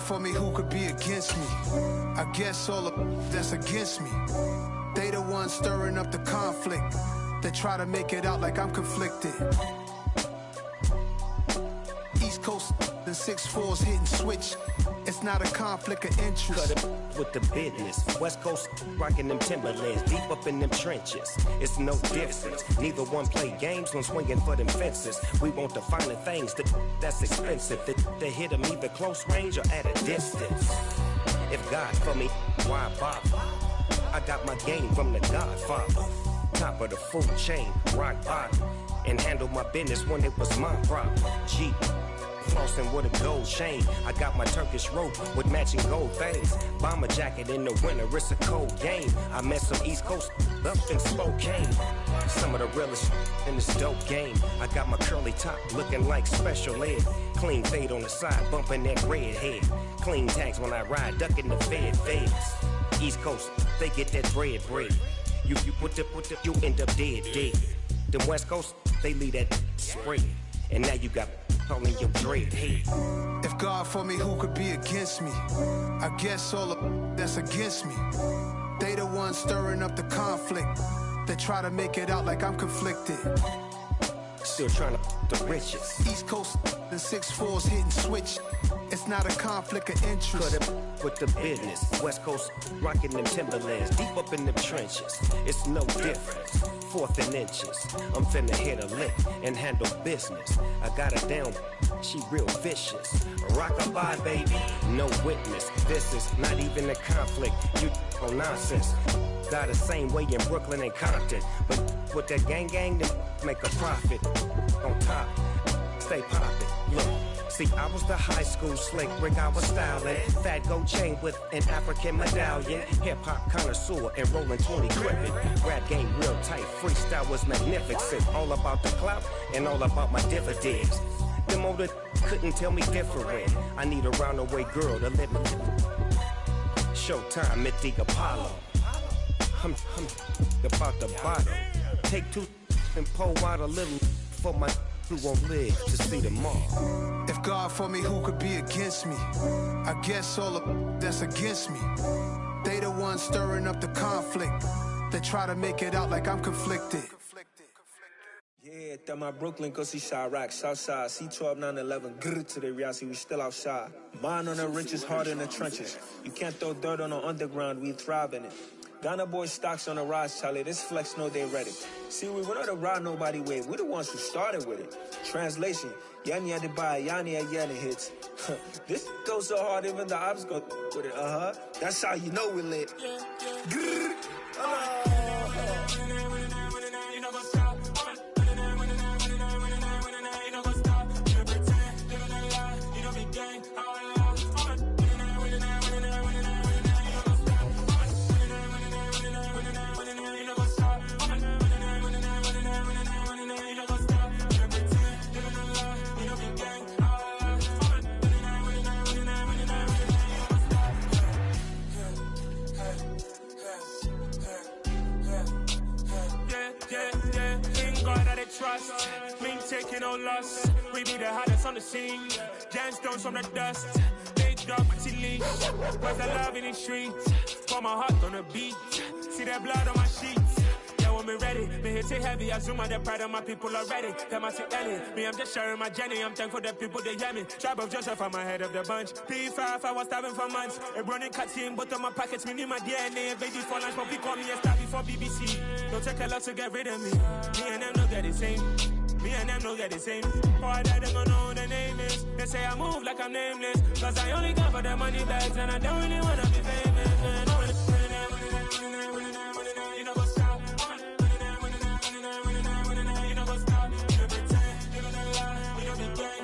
for me, who could be against me? I guess all the that's against me. They the ones stirring up the conflict. They try to make it out like I'm conflicted. East Coast and 6'4's hitting switch. It's not a conflict of interest. Cut it with the business. West Coast rocking them Timberlands, deep up in them trenches. It's no difference. Neither one play games, one swinging for them fences. We want the finer things that's expensive. They hit them either close range or at a distance. If God for me, why bother? I got my game from the Godfather. Top of the food chain, rock bottom. And handle my business when it was my problem. G. Flossing with a gold chain. I got my Turkish rope with matching gold things. Bomber jacket in the winter, it's a cold game. I met some East Coast up in Spokane. Some of the realest in this dope game. I got my curly top looking like special ed. Clean fade on the side, bumping that red head. Clean tags when I ride, ducking the feds. East Coast, they get that bread. You you end up dead. Them West Coast, they leave that spread. And now you got all in your dread head. If God for me, who could be against me? I guess all the that's against me. They the ones stirring up the conflict. They try to make it out like I'm conflicted. Still trying to the riches. East Coast and 6'4's hitting switch. It's not a conflict of interest. Cut it with the business. West Coast rocking them Timberlands, deep up in them trenches. It's no difference. 4th and inches. I'm finna hit a lick and handle business. I got her down, she real vicious. Rock-a-bye, baby, no witness. This is not even a conflict. You on nonsense. Got the same way in Brooklyn and Compton. But with that gang, then make a profit. On top, stay poppin'. Look. See, I was the high school slick Rick, I was styling. Fat gold chain with an African medallion. Hip-hop connoisseur and rolling 20 gripping. Rap game real tight, freestyle was magnificent. All about the clout and all about my dividends. Them older couldn't tell me different. I need a roundaway girl to let me. Showtime at the Apollo. I'm about the bottle. Take 2 and pour out a little for my who won't live to see tomorrow. If God for me, who could be against me? I guess all the that's against me. They the ones stirring up the conflict. They try to make it out like I'm conflicted. Yeah, that my Brooklyn, go see Chirac, Southside, C12, 911, grrr to the reality, we still outside. Mine on the riches, hard in the trenches. You can't throw dirt on the underground, we thrive in it. Ghana boys stocks on the rise, Charlie. This flex know they ready. See, we not to ride nobody wave. We the ones who started with it. Translation: Yanni had to buy, Yanni had Yanni hits. This goes so hard, even the ops go with it. That's how you know we lit. Trust, me taking no loss. We be the hottest on the scene. Gemstones from the dust. Big dog, T leash. Where's the love in the streets? Pour my heart on the beat. See that blood on my sheets. Yeah, when me ready, me hit it heavy. I zoom out the pride of my people already. Them I see Ellie. Me, I'm just sharing my journey. I'm thankful that people they hear me. Tribe of Joseph, I'm ahead of the bunch. P5, I was starving for months. A running cut in both of my pockets. Me need my DNA. Baby for lunch, but we call me a star before BBC. Don't take a lot to get rid of me. Me and them know that the same. Me and them know that the same. Boy, that them gonna know the name is. They say I move like I'm nameless. Cause I only come for the money bags. And I don't really wanna be famous. You know what's up? You know what's up? You pretend, you don't lie. You don't be gang.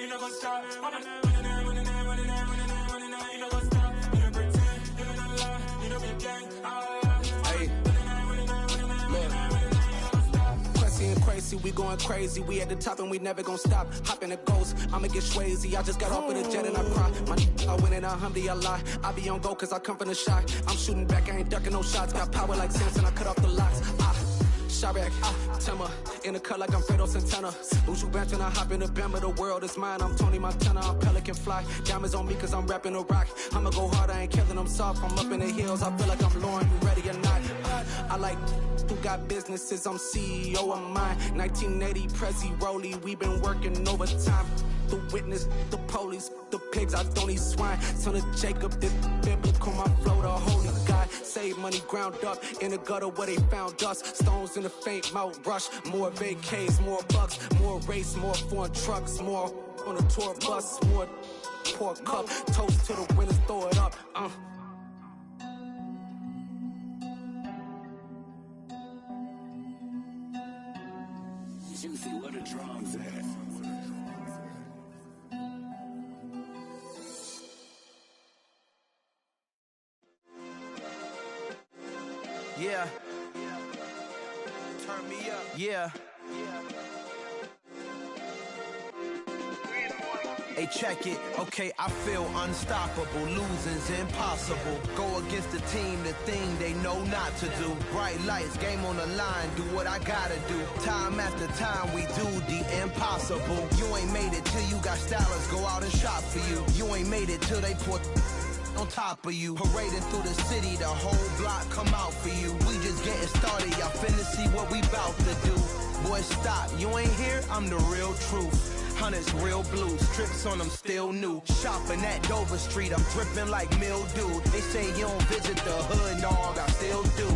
You know what's up? Crazy, we going crazy. We at the top and we never gon' stop. Hop in the ghost, I'ma get swayzy. I just got off with a jet and I cry. I win in a Humvee, I lie. I be on go cause I come from the shot. I'm shooting back, I ain't ducking no shots. Got power like Samson, I cut off the locks. Chirac, Timmer, in the cut like I'm Fredo Santana. Buju Banton, I hop in the Bama, the world is mine. I'm Tony Montana, I'm Pelican Fly. Diamonds on me cause I'm rapping a rock. I'ma go hard, I ain't killing them soft. I'm up in the hills, I feel like I'm Lauren, you ready or not? I like who got businesses, I'm CEO of mine. 1980 Prezi Rolly, we been working overtime. The witness, the police, the pigs, I don't eat swine. Son of Jacob, this biblical, my flow, the holy God. Save money ground up in the gutter where they found us. Stones in the faint mouth rush. More vacays, more bucks, more race, more foreign trucks, more on a tour bus, more pour cup. Toast to the winners, throw it up. Juicy, where the drums at? Yeah. Turn me up. Yeah. Hey, check it. Okay, I feel unstoppable. Losing's impossible. Go against the team, the thing they know not to do. Bright lights, game on the line, do what I gotta do. Time after time, we do the impossible. You ain't made it till you got stylers go out and shop for you. You ain't made it till they put on top of you. Parading through the city, the whole block come out for you. We just getting started, y'all finna see what we bout to do. Boy, stop, you ain't here, I'm the real truth. Hunters, real blue, strips on them still new. Shopping at Dover Street, I'm dripping like mildew. They say you don't visit the hood, dog, I still do.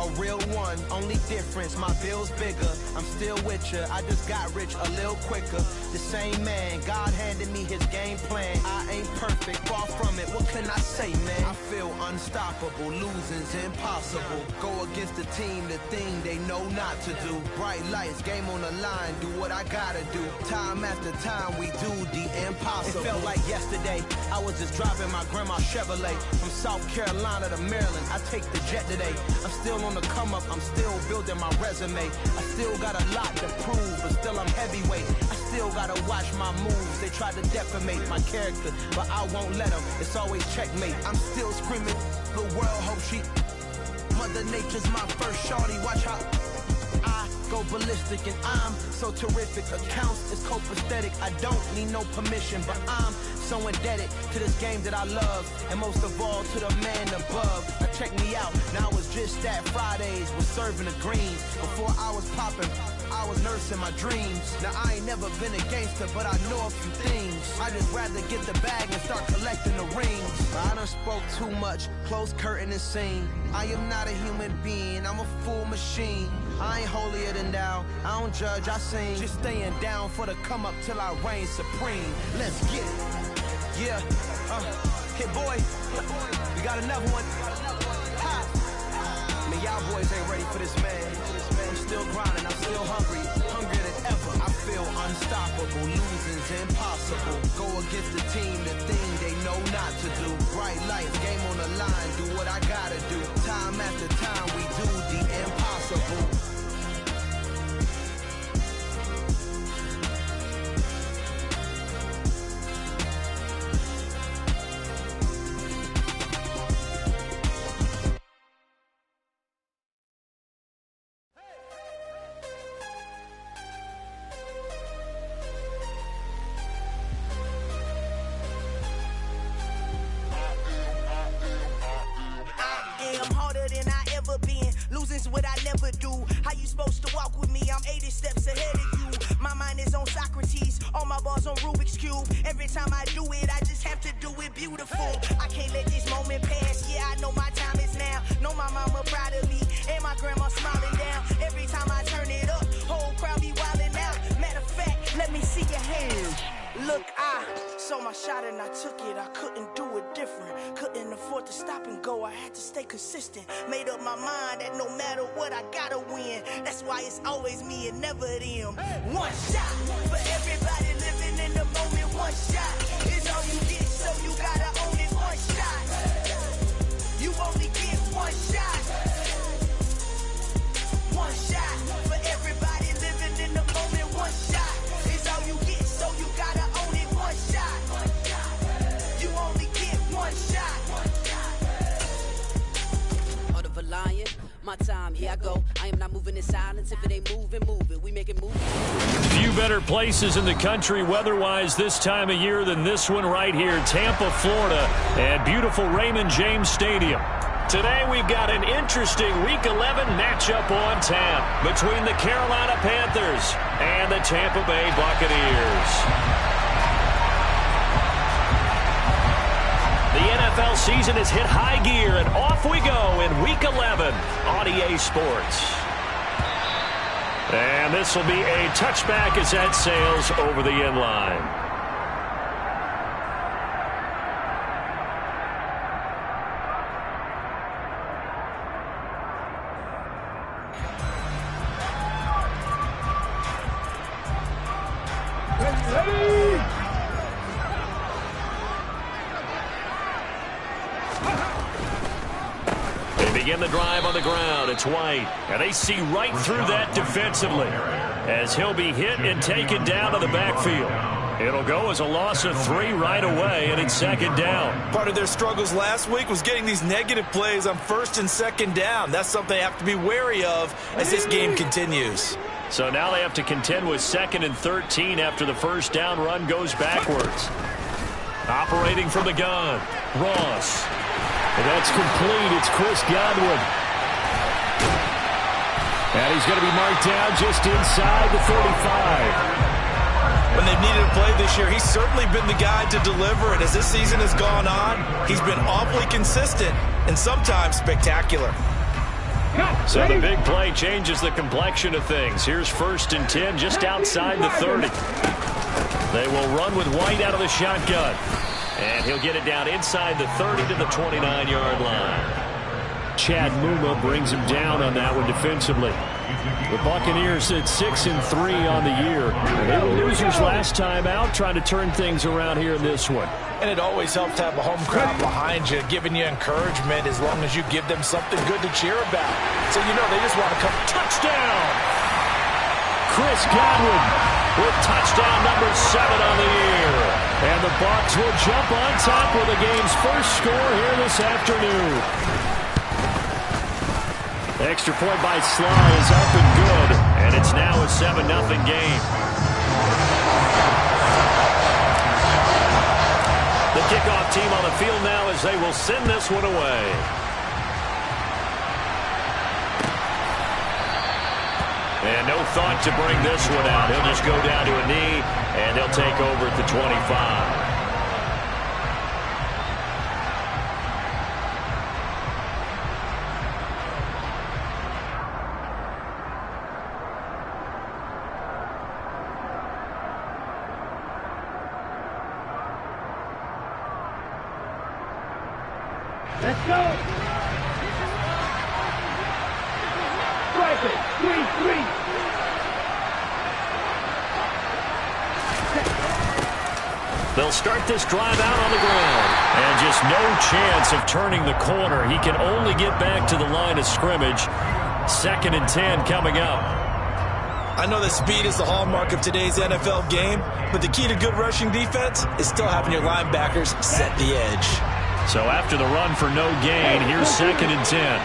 A real one, only difference, my bill's bigger. I'm still with ya, I just got rich a little quicker. The same man, God handed me his game plan. I ain't perfect, far from it, what can I say, man? I feel unstoppable, losing's impossible. Go against the team, the thing they know not to do. Bright lights, game on the line, do what I gotta do. Time after time, we do the impossible. It felt like yesterday, I was just driving my grandma's Chevrolet. From South Carolina to Maryland, I take the jet today. I'm still on the come up, I'm still building my resume. I still got a lot to prove, but still I'm heavyweight. I still gotta watch my moves. They try to defamate my character, but I won't let them. It's always checkmate. I'm still screaming, the world hope she. Mother Nature's my first shorty, watch how I go ballistic, and I'm so terrific. Accounts is copacetic, I don't need no permission, but I'm so indebted to this game that I love, and most of all to the man above. Now check me out, now I was just at Fridays, was serving the greens. Before I was popping, I was nursing my dreams. Now I ain't never been a gangster, but I know a few things. I just rather get the bag and start collecting the rings. I done spoke too much, close curtain and scene. I am not a human being, I'm a full machine. I ain't holier than thou, I don't judge, I sing. Just staying down for the come up till I reign supreme. Let's get it. Yeah, hey boy, we got another one. Ha. Man, y'all boys ain't ready for this, man. I'm still grinding, I'm still hungry, hungrier than ever. I feel unstoppable, losing's impossible. Go against the team, the thing they know not to do. Bright lights, game on the line, do what I gotta do. Time after time, we do the impossible. What I never do. How you supposed to walk with me? I'm 80 steps ahead of you. My mind is on Socrates, all my bars on Rubik's Cube. Every time I do it, I just have to do it beautiful. I can't let this moment pass. Yeah, I know my time is now. Know my mama proud of me, and my grandma smiling down. Every time I turn it up, whole crowd be wildin' out. Matter of fact, let me see your hands. Look, I saw my shot and I took it. I couldn't do it different. Couldn't afford to stop and go. I had to stay consistent. Made up my mind that no matter what, I gotta win. That's why it's always me and never them. One shot for everybody living in the moment. One shot is all you get, so you gotta own it. One shot. You only get one shot. One shot for everybody living in the moment. One shot is all you get, so you gotta own it. One shot. You only get one shot. Heart of a lion, my time, here I go. I am not moving in silence. If it ain't moving, move it. We make it move. Few better places in the country weather-wise this time of year than this one right here, Tampa, Florida, at beautiful Raymond James Stadium. Today we've got an interesting Week 11 matchup on tap between the Carolina Panthers and the Tampa Bay Buccaneers. The NFL season has hit high gear, and off we go in Week 11 on EA Sports. And this will be a touchback as that sails over the end line. Begin the drive on the ground. It's White, and they see right through that defensively as he'll be hit and taken down to the backfield. It'll go as a loss of 3 right away, and it's second down. Part of their struggles last week was getting these negative plays on first and second down. That's something they have to be wary of as this game continues. So now they have to contend with 2nd and 13 after the first down run goes backwards. Operating from the gun, Ross. And that's complete. It's Chris Godwin. And he's going to be marked down just inside the 35. When they've needed a play this year, he's certainly been the guy to deliver. And as this season has gone on, he's been awfully consistent and sometimes spectacular. So the big play changes the complexion of things. Here's 1st and 10 just outside the 30. They will run with White out of the shotgun. And he'll get it down inside the 30 to the 29-yard line. Chad Muma brings him down on that one defensively. The Buccaneers at 6-3 on the year. They were losers last time out, trying to turn things around here in this one. And it always helps to have a home crowd behind you, giving you encouragement as long as you give them something good to cheer about. So you know they just want to come. Touchdown! Chris Godwin with touchdown number 7 on the year. And the Bucs will jump on top with the game's first score here this afternoon. The extra point by Sly is up and good, and it's now a 7-0 game. The kickoff team on the field now as they will send this one away. And no thought to bring this one out. He'll just go down to a knee, and they'll take over at the 25. Let's go! Strike it! 3-3! They'll start this drive out on the ground. And just no chance of turning the corner. He can only get back to the line of scrimmage. 2nd and 10 coming up. I know that speed is the hallmark of today's NFL game, but the key to good rushing defense is still having your linebackers set the edge. So after the run for no gain, here's 2nd and 10.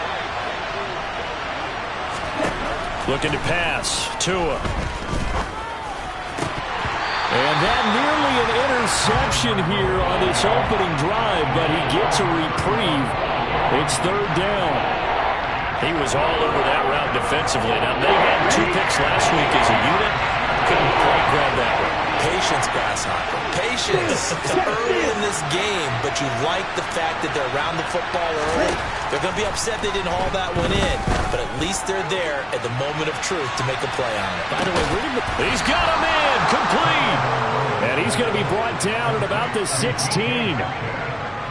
Looking to pass. Tua. And that nearly an interception here on this opening drive, but he gets a reprieve. It's 3rd down. He was all over that route defensively. Now, they had 2 picks last week as a unit. Couldn't quite grab that one. Patience, Grasshopper. Patience. It's early in this game, but you like the fact that they're around the football early. They're going to be upset they didn't haul that one in, but at least they're there at the moment of truth to make a play on it. By the way, he's got him in, complete. And he's going to be brought down at about the 16.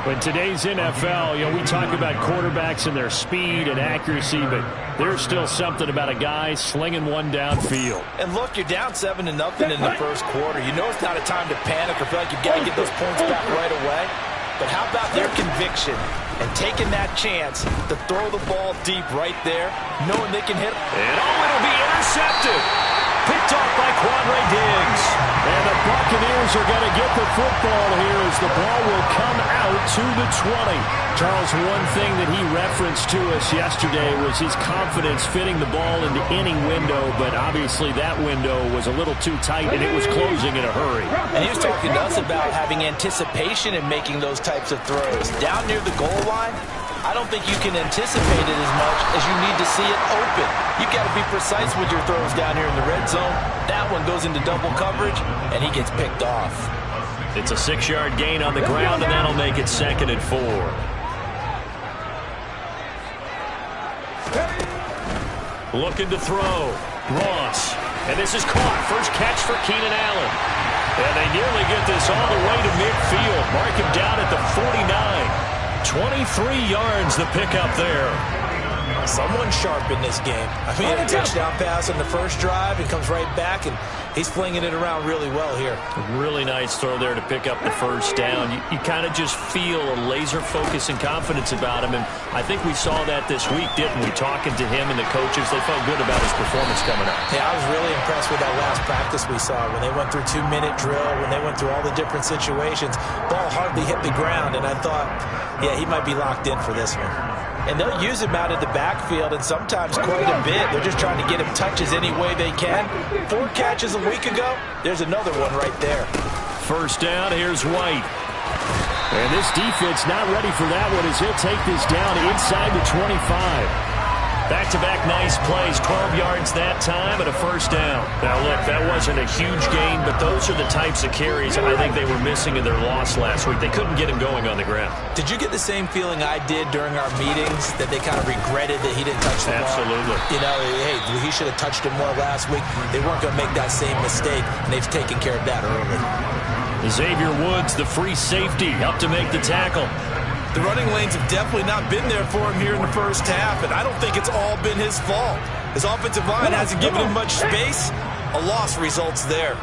In today's NFL, we talk about quarterbacks and their speed and accuracy, but there's still something about a guy slinging one downfield. And look, you're down 7-0 in the first quarter. You know it's not a time to panic or feel like you've got to get those points back right away. But how about their conviction and taking that chance to throw the ball deep right there, knowing they can hit it? And it'll be intercepted. picked off by Quandre Diggs. And the Buccaneers are going to get the football here as the ball will come out to the 20. Charles, one thing that he referenced to us yesterday was his confidence fitting the ball into any window, but obviously that window was a little too tight and it was closing in a hurry. And he was talking to us about having anticipation in making those types of throws. Down near the goal line, I don't think you can anticipate it as much as you need to see it open. You've got to be precise with your throws down here in the red zone. That one goes into double coverage, and he gets picked off. It's a 6-yard gain on the ground, and that'll make it 2nd and 4. Looking to throw. Ross. And this is caught. First catch for Keenan Allen. And they nearly get this all the way to midfield. Mark him down at the 49. 23 yards the pickup there. Someone sharp in this game. I mean, a touchdown pass on the first drive and comes right back, and he's flinging it around really well here. Really nice throw there to pick up the first down. You kind of just feel a laser focus and confidence about him, and I think we saw that this week, didn't we? Talking to him and the coaches, they felt good about his performance coming up. Yeah, I was really impressed with that last practice we saw when they went through 2-minute drill, when they went through all the different situations. Ball hardly hit the ground, and I thought, yeah, he might be locked in for this one. And they'll use him out of the backfield, and sometimes quite a bit. They're just trying to get him touches any way they can. 4 catches a week ago. There's another one right there. First down, here's White. And this defense not ready for that one as he'll take this down inside the 25. Back-to-back nice plays, 12 yards that time and a first down. Now, look, that wasn't a huge gain, but those are the types of carries I think they were missing in their loss last week. They couldn't get him going on the ground. Did you get the same feeling I did during our meetings, that they kind of regretted that he didn't touch the ball? Absolutely. You know, hey, he should have touched it more last week. They weren't going to make that same mistake, and they've taken care of that early. Xavier Woods, the free safety, up to make the tackle. The running lanes have definitely not been there for him here in the first half, and I don't think it's all been his fault. His offensive line hasn't given him much space. A loss results there.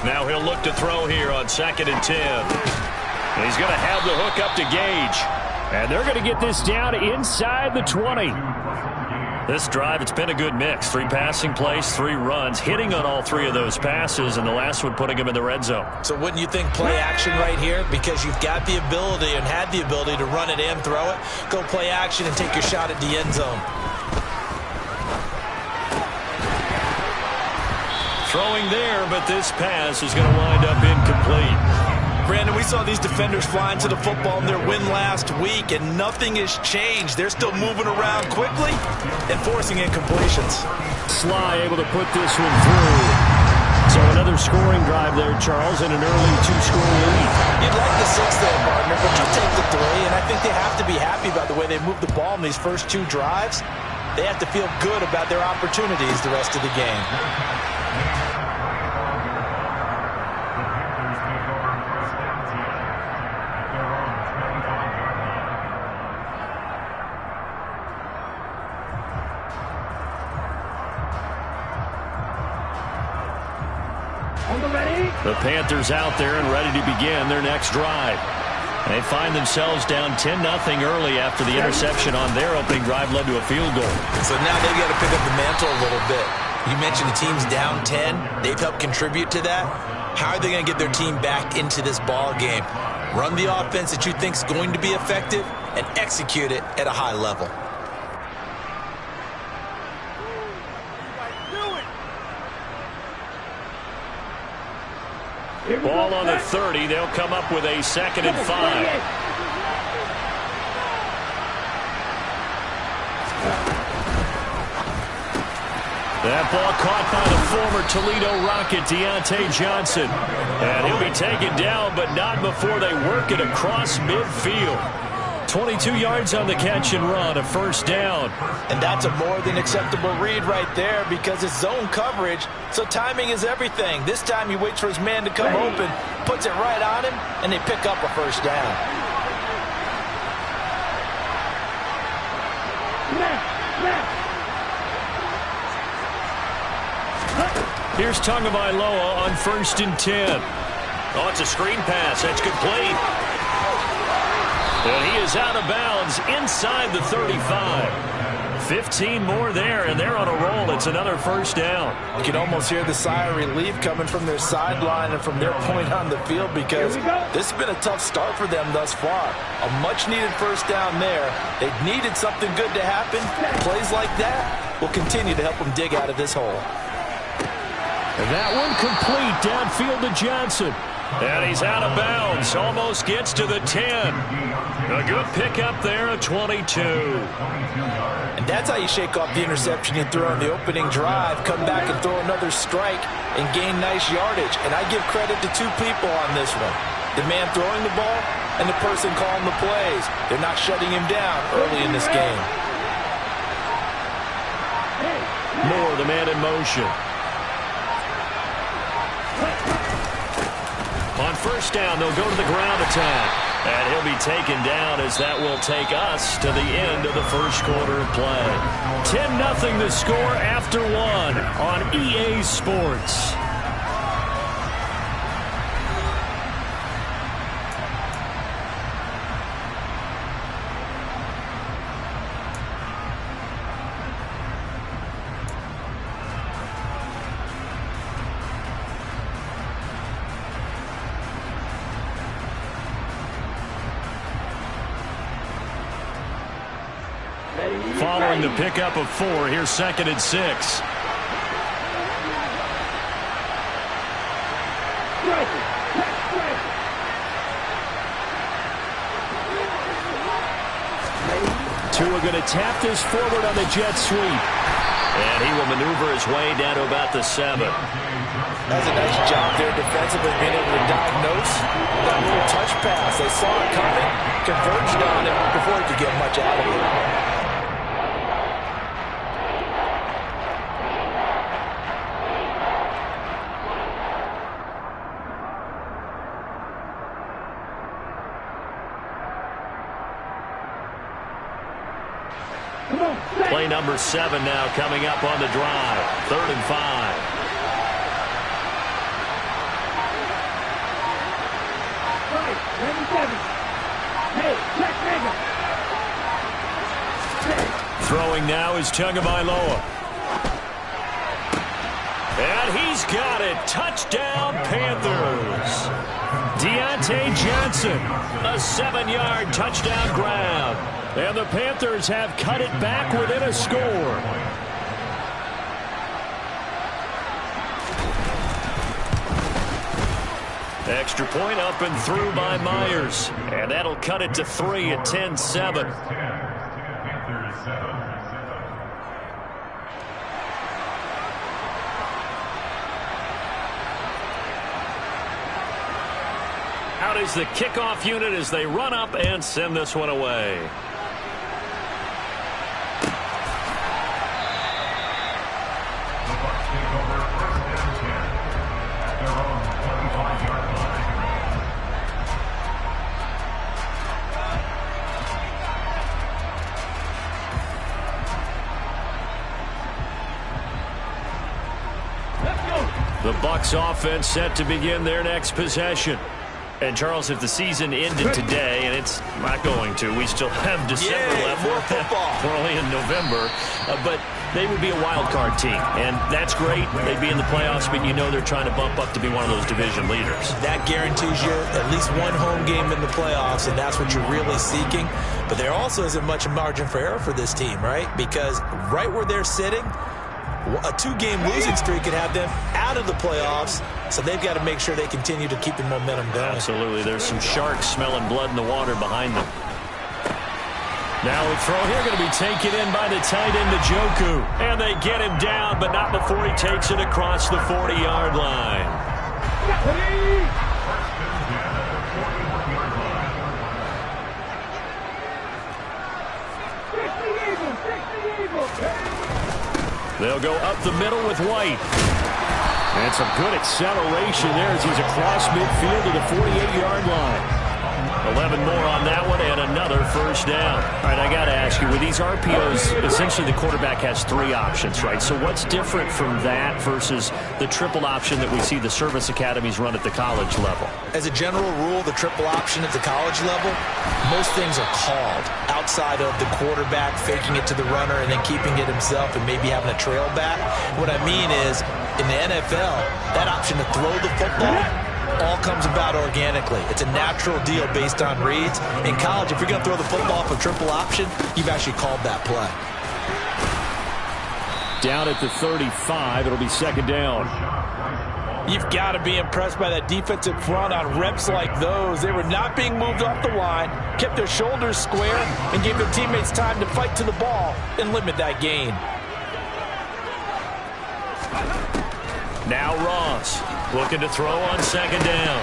Now he'll look to throw here on 2nd and 10. And he's going to have the hook up to Gage. And they're going to get this down inside the 20. This drive, it's been a good mix. 3 passing plays, 3 runs, hitting on all 3 of those passes, and the last one putting him in the red zone. So wouldn't you think play action right here? Because you've got the ability and had the ability to run it and throw it. Go play action and take your shot at the end zone. Throwing there, but this pass is going to wind up incomplete. Brandon, we saw these defenders flying to the football in their win last week, and nothing has changed. They're still moving around quickly and forcing incompletions. Sly able to put this one through. So another scoring drive there, Charles, and an early 2-score lead. You'd like the 6 there, partner, but you'll take the 3, and I think they have to be happy about the way they moved the ball in these first 2 drives. They have to feel good about their opportunities the rest of the game. The Panthers out there and ready to begin their next drive. They find themselves down 10-0 early after the interception on their opening drive led to a field goal. So now they've got to pick up the mantle a little bit. You mentioned the team's down 10. They've helped contribute to that. How are they going to get their team back into this ball game? Run the offense that you think is going to be effective and execute it at a high level. Ball on the 30. They'll come up with a 2nd and 5. That ball caught by the former Toledo Rocket, Deontay Johnson. And he'll be taken down, but not before they work it across midfield. 22 yards on the catch and run, a first down. And that's a more than acceptable read right there because it's zone coverage, so timing is everything. This time he waits for his man to come open, puts it right on him, and they pick up a first down. Here's Tagovailoa on 1st and 10. Oh, it's a screen pass. That's complete. And he is out of bounds inside the 35. 15 more there, and they're on a roll. It's another first down. You can almost hear the sigh of relief coming from their sideline and from their point on the field, because this has been a tough start for them thus far. A much-needed first down there. They've needed something good to happen. Plays like that will continue to help them dig out of this hole. And that one complete downfield to Johnson. And he's out of bounds. Almost gets to the 10. A good pickup there at 22. And that's how you shake off the interception you throw on the opening drive, come back and throw another strike and gain nice yardage. And I give credit to two people on this one. The man throwing the ball and the person calling the plays. They're not shutting him down early in this game. Moore, the man in motion. On first down, they'll go to the ground attack. And he'll be taken down as that will take us to the end of the first quarter of play. 10-0 the score after one on EA Sports. Following the pickup of 4, here's 2nd and 6. Tua going to tap this forward on the jet sweep. And he will maneuver his way down to about the 7. That's a nice job there defensively, being able to diagnose that little touch pass. They saw it coming, converged on it before he could get much out of it. Play number 7 now coming up on the drive. 3rd and 5. Throwing now is Tagovailoa. And he's got it. Touchdown, Panthers. Deontay Johnson, a 7-yard touchdown grab. And the Panthers have cut it back within a score. Extra point up and through by Myers. And that'll cut it to 3 at 10-7. Out is the kickoff unit as they run up and send this one away. The Bucs offense set to begin their next possession. And, Charles, if the season ended today, and it's not going to, we still have December left. More football. We're only in November. But they would be a wild card team. And that's great. They'd be in the playoffs, but you know they're trying to bump up to be one of those division leaders. That guarantees you at least one home game in the playoffs, and that's what you're really seeking. But there also isn't much margin for error for this team, right? Because right where they're sitting, a 2-game losing streak could have them out of the playoffs, so they've got to make sure they continue to keep the momentum going. Absolutely. There's some sharks smelling blood in the water behind them. Now a throw here going to be taken in by the tight end, Njoku. And they get him down, but not before he takes it across the 40-yard line. They'll go up the middle with White. And some good acceleration there as he's across midfield to the 48-yard line. 11 more on that one and another first down. All right, I got to ask you, with these RPOs, essentially the quarterback has 3 options, right? So what's different from that versus the triple option that we see the service academies run at the college level? As a general rule, the triple option at the college level, most things are called outside of the quarterback faking it to the runner and then keeping it himself and maybe having a trail back. What I mean is, in the NFL, that option to throw the football all comes about organically. It's a natural deal based on reads. In college, if you're going to throw the football off a triple option, you've actually called that play. Down at the 35, it'll be second down. You've got to be impressed by that defensive front on reps like those. They were not being moved off the line, kept their shoulders square, and gave their teammates time to fight to the ball and limit that gain. Now Ross looking to throw on second down.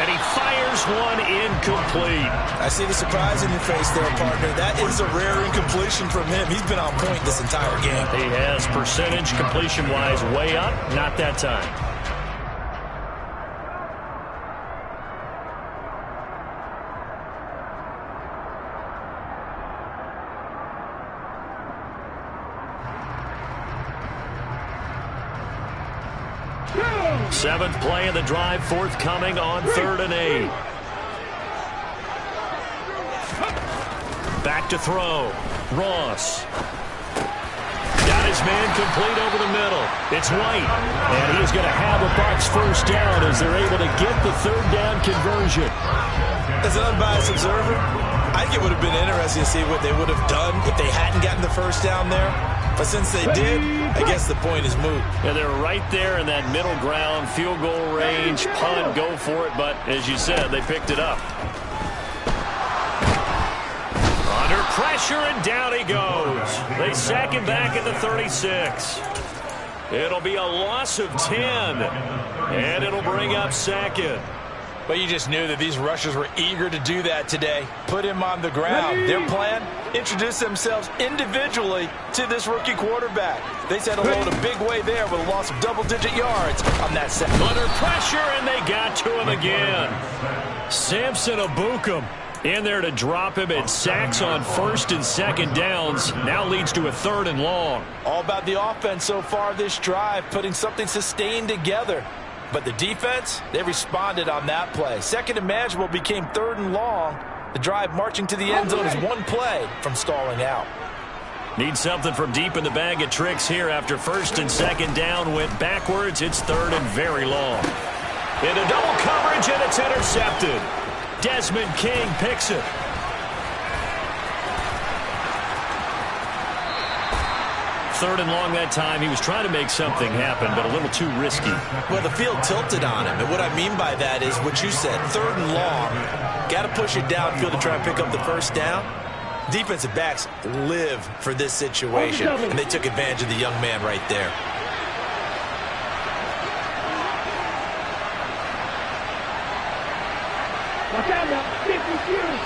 And he fires one incomplete. I see the surprise in your face there, partner. That is a rare incompletion from him. He's been on point this entire game. He has percentage completion-wise way up. Not that time. Seventh play of the drive forthcoming on 3rd and 8. Back to throw. Ross. Got his man complete over the middle. It's White. And he is going to have a Bucs first down as they're able to get the 3rd down conversion. As an unbiased observer, I think it would have been interesting to see what they would have done if they hadn't gotten the first down there. But since they did, I guess the point is moot. Yeah, they're right there in that middle ground, field goal range, punt, go for it. But as you said, they picked it up. Under pressure, and down he goes. They sack him back at the 36. It'll be a loss of 10, and it'll bring up 2nd. But you just knew that these rushers were eager to do that today. Put him on the ground. Their plan, introduce themselves individually to this rookie quarterback. They said hello in a big way there with a loss of double-digit yards on that set. Under pressure, and they got to him again. Samson Abukum in there to drop him. It sacks on 1st and 2nd downs. Now leads to a 3rd and long. All about the offense so far this drive, putting something sustained together. But the defense, they responded on that play. 2nd and manageable became 3rd and long. The drive marching to the end zone is one play from stalling out. Need something from deep in the bag of tricks here after 1st and 2nd down went backwards. It's 3rd and very long. Into double coverage, and it's intercepted. Desmond King picks it. Third and long that time. He was trying to make something happen, but a little too risky. Well, the field tilted on him, and what I mean by that is what you said. 3rd and long, got to push it downfield to try and pick up the first down. Defensive backs live for this situation, and they took advantage of the young man right there. Watch out now, 50 years.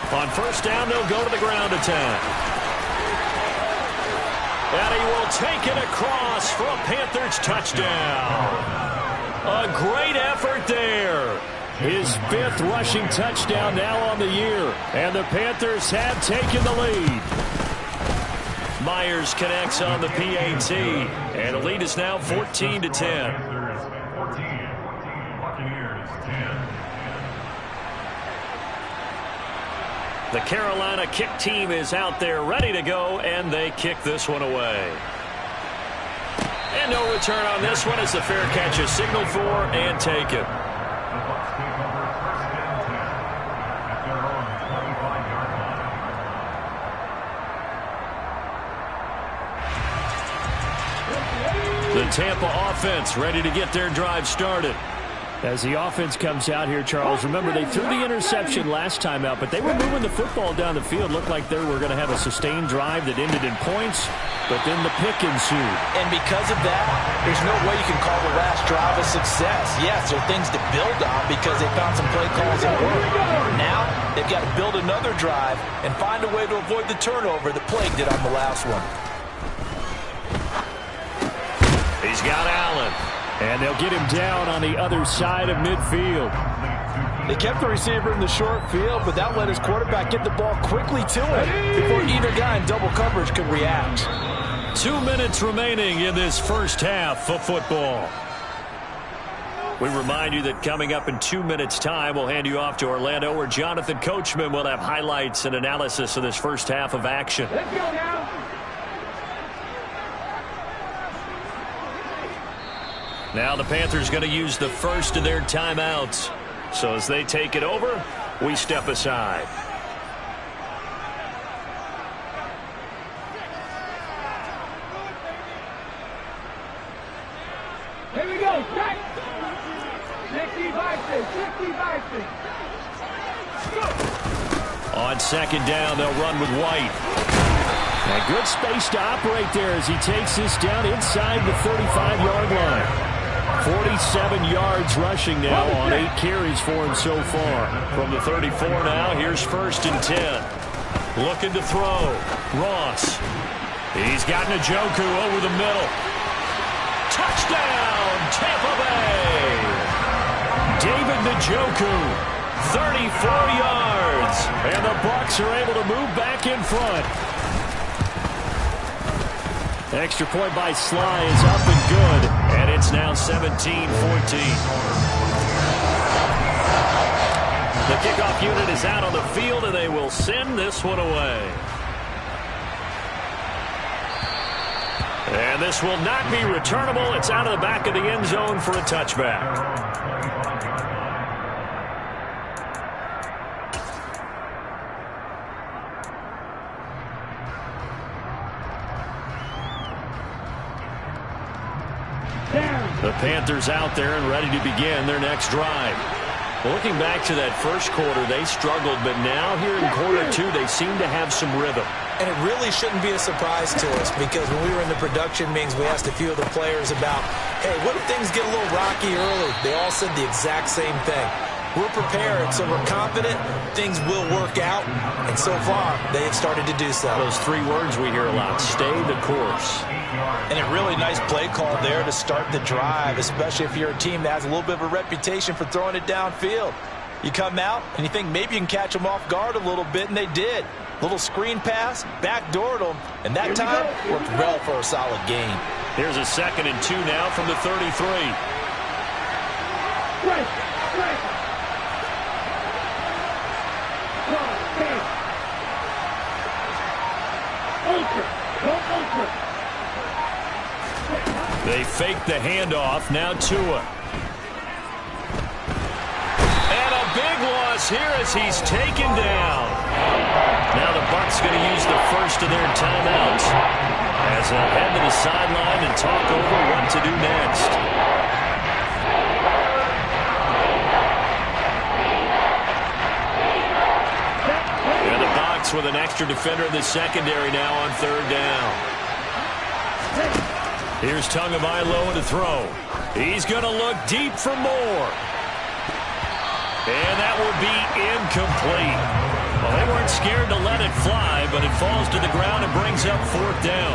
On 1st down, they'll go to the ground attack. And he will take it across for a Panthers touchdown. A great effort there. His 5th rushing touchdown now on the year. And the Panthers have taken the lead. Myers connects on the PAT. And the lead is now 14-10. The Carolina kick team is out there ready to go, and they kick this one away. And no return on this one as the fair catch is signaled for and taken. The Tampa offense ready to get their drive started. As the offense comes out here, Charles, remember they threw the interception last time out, but they were moving the football down the field. Looked like they were going to have a sustained drive that ended in points, but then the pick ensued. And because of that, there's no way you can call the last drive a success. Yes, there are things to build on because they found some play calls that work. Now, they've got to build another drive and find a way to avoid the turnover that plagued it on the last one. got Allen. And they'll get him down on the other side of midfield. They kept the receiver in the short field, but that let his quarterback get the ball quickly to him before either guy in double coverage could react. 2 minutes remaining in this first half of football. We remind you that coming up in 2 minutes' time, we'll hand you off to Orlando, where Jonathan Coachman will have highlights and analysis of this first half of action. Let's go now. Now the Panthers going to use the first of their timeouts. So as they take it over, we step aside. Here we go. Check. 60-60. On second down, they'll run with White. A good space to operate there as he takes this down inside the 35-yard line. 47 yards rushing now on 8 carries for him so far. From the 34 now, here's 1st and 10. Looking to throw. Ross. He's got Njoku over the middle. Touchdown, Tampa Bay! David Njoku, 34 yards. And the Bucs are able to move back in front. Extra point by Sly is up and good, and it's now 17-14. The kickoff unit is out on the field, and they will send this one away. And this will not be returnable. It's out of the back of the end zone for a touchback. The Panthers out there and ready to begin their next drive. Looking back to that first quarter, they struggled, but now here in quarter 2, they seem to have some rhythm. And it really shouldn't be a surprise to us, because when we were in the production meetings, we asked a few of the players about, hey, what if things get a little rocky early? They all said the exact same thing. We're prepared, so we're confident things will work out, and so far, they have started to do so. Those 3 words we hear a lot: stay the course. And a really nice play call there to start the drive, especially if you're a team that has a little bit of a reputation for throwing it downfield. You come out, and you think maybe you can catch them off guard a little bit, and they did. Little screen pass, backdoored them, and that time worked well for a solid gain. Here's a 2nd and 2 now from the 33. Right. They fake the handoff. Now Tua. And a big loss here as he's taken down. Now the Bucs going to use the first of their timeouts as they'll head to the sideline and talk over what to do next. And the Bucs with an extra defender in the secondary now on 3rd down. Here's Tagovailoa to throw. He's going to look deep for more. And that will be incomplete. Well, they weren't scared to let it fly, but it falls to the ground and brings up 4th down.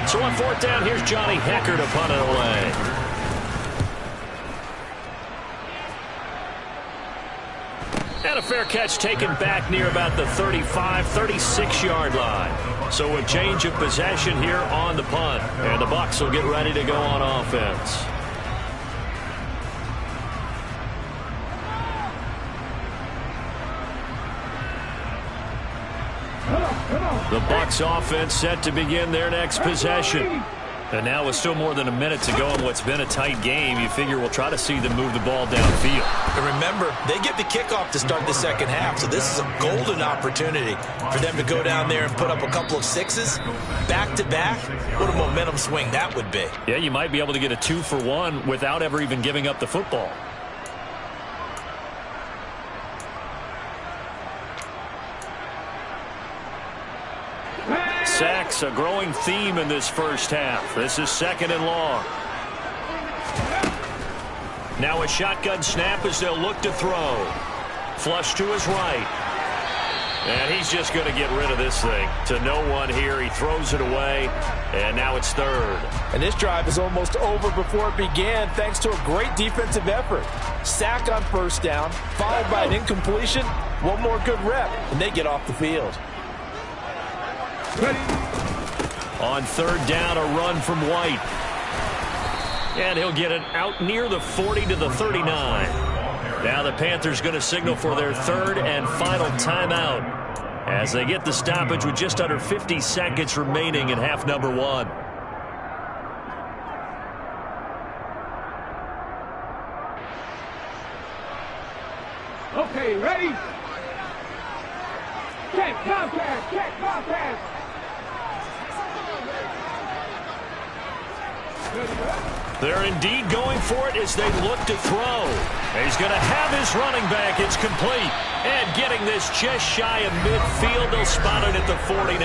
So on 4th down, here's Johnny Hecker to punt it away. And a fair catch taken back near about the 35, 36-yard line. So a change of possession here on the punt. And the Bucs will get ready to go on offense. The Bucs offense set to begin their next possession. And now with still more than a minute to go in what's been a tight game, you figure we'll try to see them move the ball downfield. And remember, they get the kickoff to start the second half, so this is a golden opportunity for them to go down there and put up a couple of 6s back-to-back. What a momentum swing that would be. Yeah, you might be able to get a 2-for-1 without ever even giving up the football. Sacks, a growing theme in this first half. This is 2nd and long. Now a shotgun snap as they'll look to throw. Flush to his right. And he's just going to get rid of this thing to no one here. He throws it away, and now it's third. And this drive is almost over before it began thanks to a great defensive effort. Sack on first down, followed by an incompletion. One more good rep, and they get off the field. On third down, a run from White. And he'll get it out near the 40 to the 39. Now the Panthers going to signal for their third and final timeout as they get the stoppage with just under 50 seconds remaining in half number one. Okay, ready? Check contact, check contact. They're indeed going for it as they look to throw. He's going to have his running back. It's complete. And getting this just shy of midfield. They'll spot it at the 49.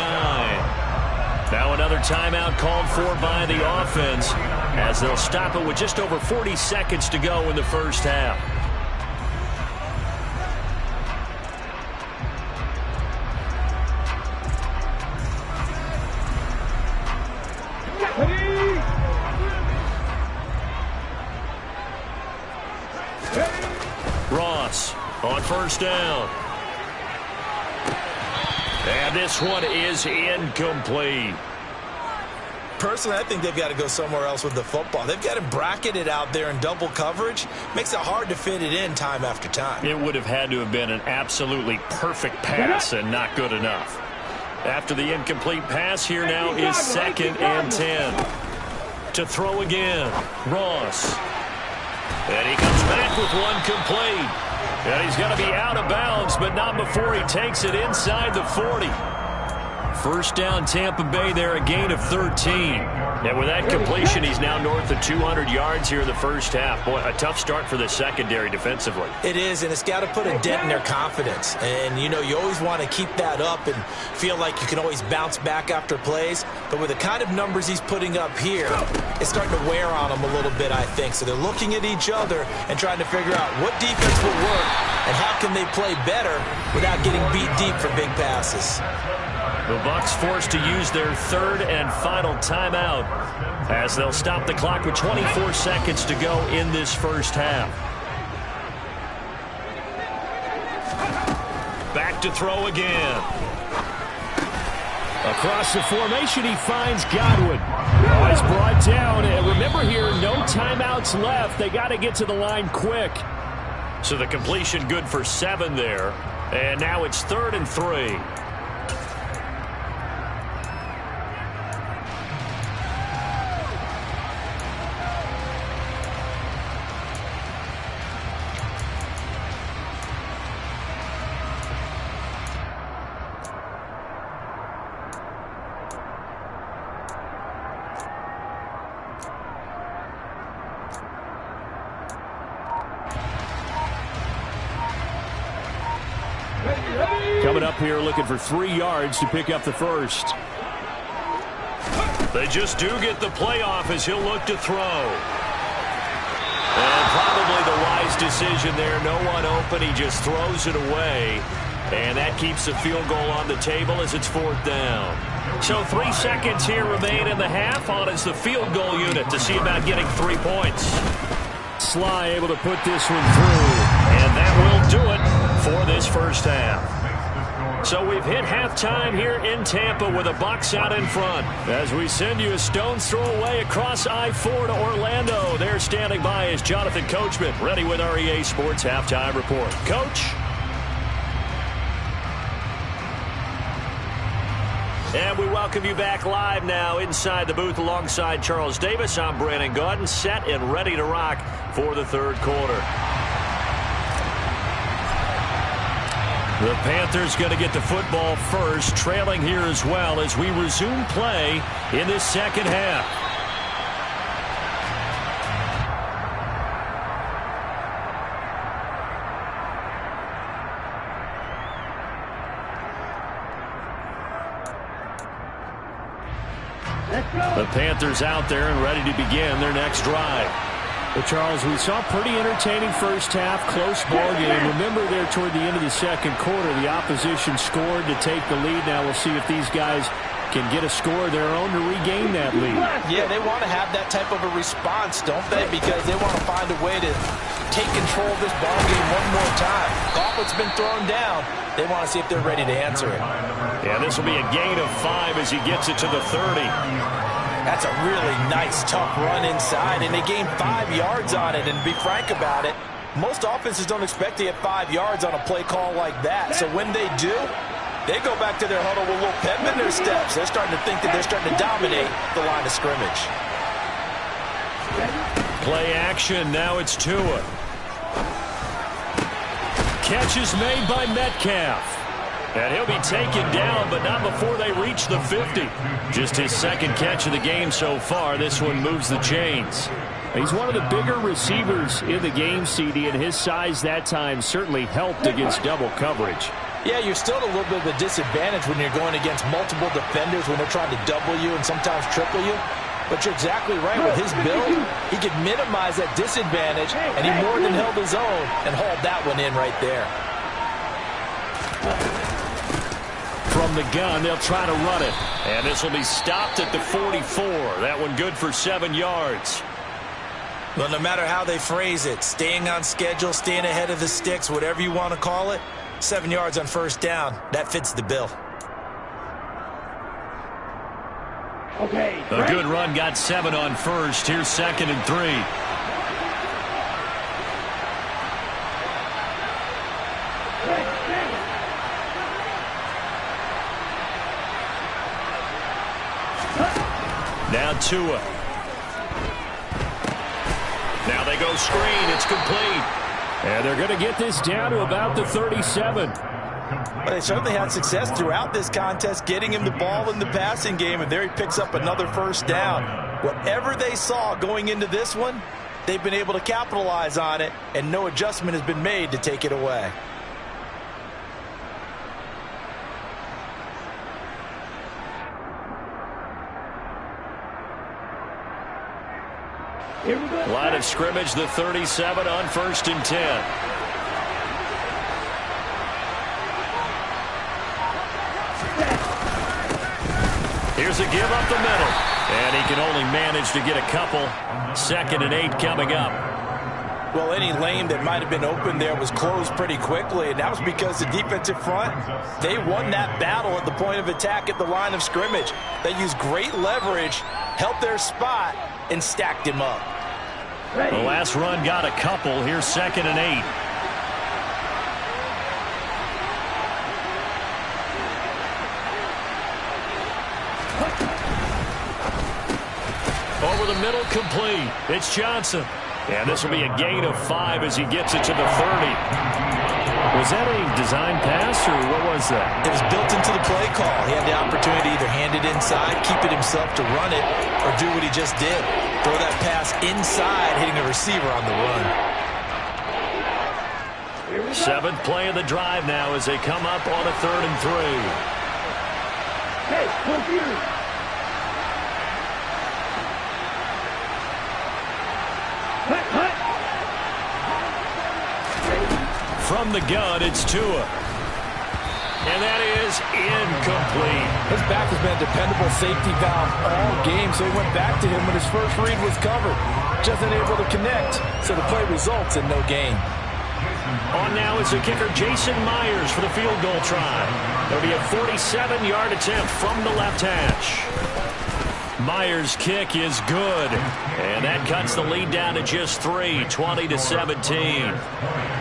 Now another timeout called for by the offense as they'll stop it with just over 40 seconds to go in the first half. Ross on first down. And this one is incomplete. Personally, I think they've got to go somewhere else with the football. They've got to bracket it out there in double coverage. Makes it hard to fit it in time after time. It would have had to have been an absolutely perfect pass and not good enough. After the incomplete pass, here now is 2nd and 10. To throw again, Ross. And he comes back with one complete. And he's going to be out of bounds, but not before he takes it inside the 40. First down, Tampa Bay there, a gain of 13. And with that completion, he's now north of 200 yards here in the first half. Boy, a tough start for the secondary defensively. It is, and it's got to put a dent in their confidence. And, you know, you always want to keep that up and feel like you can always bounce back after plays. But with the kind of numbers he's putting up here, it's starting to wear on them a little bit, I think. So they're looking at each other and trying to figure out what defense will work and how can they play better without getting beat deep for big passes. The Bucs forced to use their third and final timeout as they'll stop the clock with 24 seconds to go in this first half. Back to throw again. Across the formation, he finds Godwin. Oh, he's brought down. And remember here, no timeouts left. They got to get to the line quick. So the completion good for 7 there. And now it's 3rd and 3. Coming up here looking for 3 yards to pick up the first. They just do get the playoff as he'll look to throw. And probably the wise decision there. No one open. He just throws it away. And that keeps the field goal on the table as it's 4th down. So 3 seconds here remain in the half on as the field goal unit to see about getting 3 points. Sly able to put this one through. And that will do it for this first half. So we've hit halftime here in Tampa with the Bucs out in front. As we send you a stone's throw away across I-4 to Orlando. There standing by is Jonathan Coachman, ready with our EA Sports Halftime Report. Coach? And we welcome you back live now inside the booth alongside Charles Davis. I'm Brandon Gaudin, set and ready to rock for the third quarter. The Panthers going to get the football first, trailing here as well as we resume play in this second half. The Panthers out there and ready to begin their next drive. Well, Charles, we saw pretty entertaining first half, close ball game. Remember there toward the end of the second quarter, the opposition scored to take the lead. Now we'll see if these guys can get a score of their own to regain that lead. Yeah, they want to have that type of a response, don't they? Because they want to find a way to take control of this ball game one more time. Gauntlet's been thrown down. They want to see if they're ready to answer it. Yeah, this will be a gain of 5 as he gets it to the 30. That's a really nice, tough run inside, and they gained 5 yards on it. And to be frank about it, most offenses don't expect to get 5 yards on a play call like that. So when they do, they go back to their huddle with a little pep in their steps. They're starting to think that they're starting to dominate the line of scrimmage. Play action. Now it's Tua. Catch is made by Metcalf. And he'll be taken down, but not before they reach the 50. Just his second catch of the game so far. This one moves the chains. He's one of the bigger receivers in the game, CD, and his size that time certainly helped against double coverage. Yeah, you're still at a little bit of a disadvantage when you're going against multiple defenders when they're trying to double you and sometimes triple you. But you're exactly right. With his build, he could minimize that disadvantage, and he more than held his own and hauled that one in right there. From the gun, they'll try to run it. And this will be stopped at the 44. That one good for 7 yards. Well, no matter how they phrase it, staying on schedule, staying ahead of the sticks, whatever you want to call it, 7 yards on first down, that fits the bill. Okay. A good run got 7 on first. Here's 2nd and 3. Now Tua. Now they go screen. It's complete. And they're going to get this down to about the 37. Well, they certainly had success throughout this contest getting him the ball in the passing game, and there he picks up another first down. Whatever they saw going into this one, they've been able to capitalize on it, and no adjustment has been made to take it away. Line of scrimmage, the 37 on 1st and 10. Here's a give up the middle. And he can only manage to get a couple. 2nd and 8 coming up. Well, any lane that might have been open there was closed pretty quickly, and that was because the defensive front, they won that battle at the point of attack at the line of scrimmage. They used great leverage, held their spot, and stacked him up. The last run got a couple. Here's 2nd and 8. Over the middle, complete. It's Johnson. And this will be a gain of 5 as he gets it to the 30. Was that a design pass, or what was that? It was built into the play call. He had the opportunity to either hand it inside, keep it himself to run it, or do what he just did. Throw that pass inside, hitting a receiver on the run. 7th play of the drive now as they come up on a 3rd and 3. Hey, confused. From the gun, it's Tua. And that is incomplete. His back has been a dependable safety valve all game, so he went back to him when his first read was covered. Just unable to connect, so the play results in no gain. On now is the kicker Jason Myers for the field goal try. There'll be a 47-yard attempt from the left hash. Myers' kick is good, and that cuts the lead down to just 3, 20-17.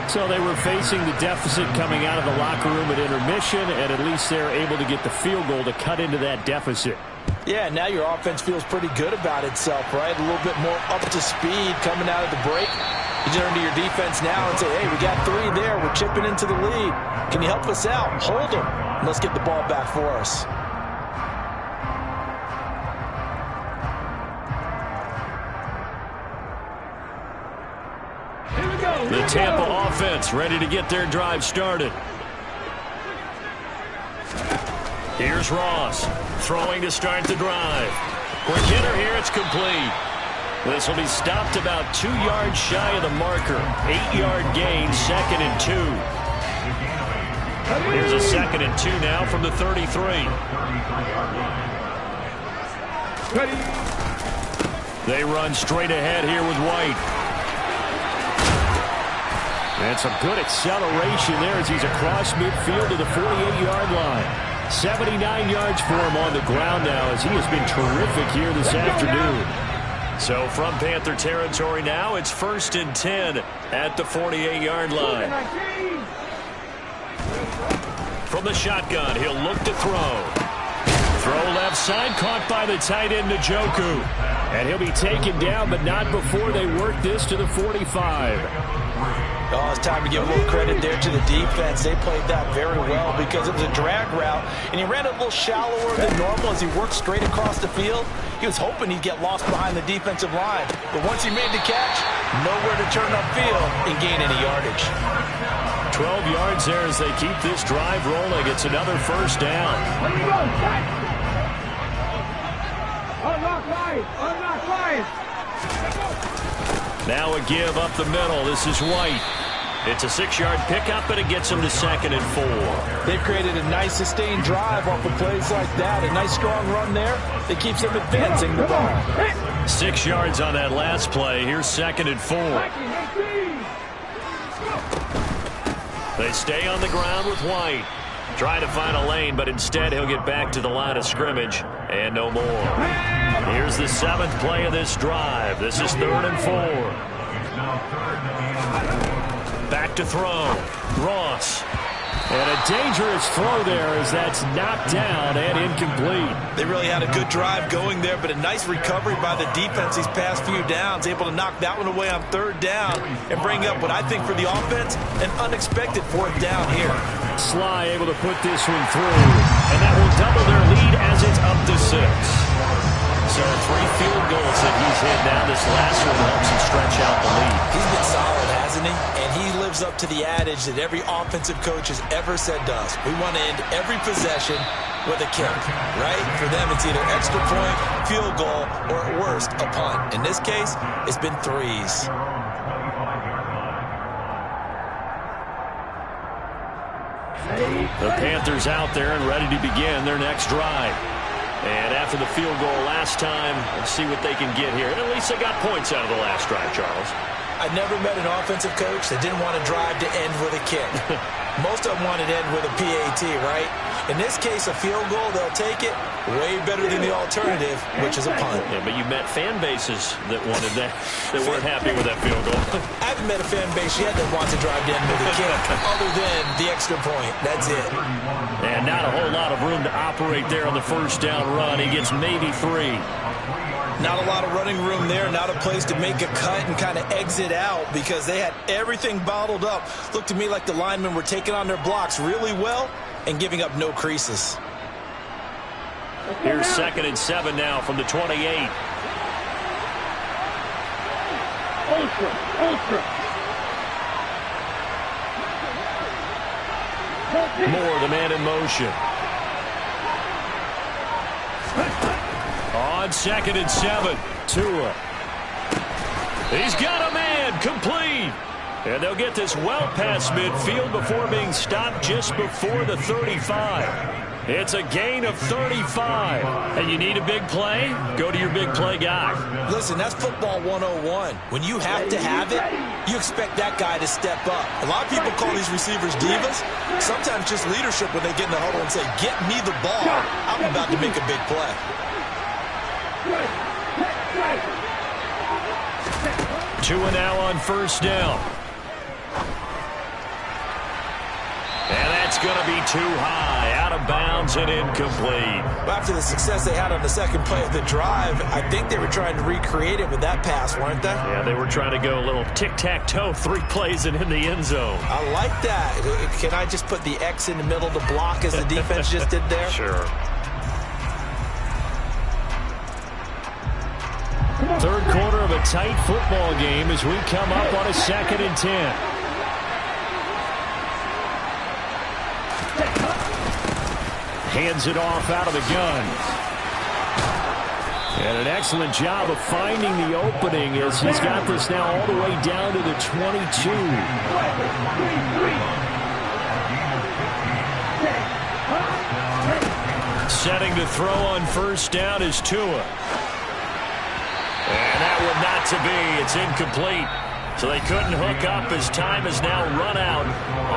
So they were facing the deficit coming out of the locker room at intermission, and at least they're able to get the field goal to cut into that deficit. Yeah, now your offense feels pretty good about itself, right? A little bit more up to speed coming out of the break. You turn to your defense now and say, hey, we got 3 there. We're chipping into the lead. Can you help us out? Hold them. Let's get the ball back for us. The Tampa offense ready to get their drive started. Here's Ross throwing to start the drive. Quick hitter here, it's complete. This will be stopped about 2 yards shy of the marker. 8-yard gain, 2nd and 2. Here's a 2nd and 2 now from the 33. They run straight ahead here with White. And some good acceleration there as he's across midfield to the 48-yard line. 79 yards for him on the ground now as he has been terrific here this afternoon. So from Panther territory now, it's 1st and 10 at the 48-yard line. From the shotgun, he'll look to throw. Throw left side, caught by the tight end, Njoku. And he'll be taken down, but not before they work this to the 45. Oh, it's time to give a little credit there to the defense. They played that very well because it was a drag route, and he ran a little shallower than normal as he worked straight across the field. He was hoping he'd get lost behind the defensive line, but once he made the catch, nowhere to turn upfield and gain any yardage. 12 yards there as they keep this drive rolling. It's another 1st down. Now a give up the middle. This is White. It's a 6-yard pickup, and it gets him to 2nd and 4. They've created a nice sustained drive off of plays like that. A nice strong run there that keeps them advancing the ball. 6 yards on that last play. Here's 2nd and 4. They stay on the ground with White. Trying to find a lane, but instead he'll get back to the line of scrimmage and no more. Here's the 7th play of this drive. This is 3rd and 4. Back to throw. Ross. And a dangerous throw there as that's knocked down and incomplete. They really had a good drive going there, but a nice recovery by the defense these past few downs. Able to knock that one away on 3rd down and bring up what I think for the offense, an unexpected 4th down here. Sly able to put this one through, and that will double their lead as it's up to 6. So 3 field goals that he's hit now. This last one helps him stretch out the lead. He's been solid, hasn't he? And he lives up to the adage that every offensive coach has ever said to us. We want to end every possession with a kick, right? For them, it's either extra point, field goal, or at worst, a punt. In this case, it's been 3s. The Panthers out there and ready to begin their next drive. And after the field goal last time, let's see what they can get here. And at least they got points out of the last drive, Charles. I never met an offensive coach that didn't want to drive to end with a kick. Most of them wanted to end with a PAT, right? In this case, a field goal, they'll take it. Way better than the alternative, which is a punt. Yeah, but you met fan bases that wanted that, that weren't happy with that field goal. I haven't met a fan base yet that wants to drive to end with a kick, other than the extra point. That's it. And not a whole lot of room to operate there on the 1st down run. He gets maybe 3. Not a lot of running room there, not a place to make a cut and kind of exit out because they had everything bottled up. Looked to me like the linemen were taking on their blocks really well and giving up no creases. Here's 2nd and 7 now from the 28. Moore, the man in motion. On 2nd and 7, Tua. He's got a man, complete. And they'll get this well past midfield before being stopped just before the 35. It's a gain of 35. And you need a big play? Go to your big play guy. Listen, that's football 101. When you have to have it, you expect that guy to step up. A lot of people call these receivers divas. Sometimes just leadership when they get in the huddle and say, get me the ball. I'm about to make a big play. Tua now on 1st down. And that's going to be too high, out of bounds and incomplete. After the success they had on the 2nd play of the drive, I think they were trying to recreate it with that pass, weren't they? Yeah, they were trying to go a little tic-tac-toe, 3 plays and in the end zone. I like that. Can I just put the X in the middle to block as the defense just did there? Sure. 3rd quarter of a tight football game as we come up on a 2nd and 10. Hands it off out of the gun. And an excellent job of finding the opening as he's got this now all the way down to the 22. Setting to throw on first down is Tua. And that one not to be. It's incomplete. So they couldn't hook up as time has now run out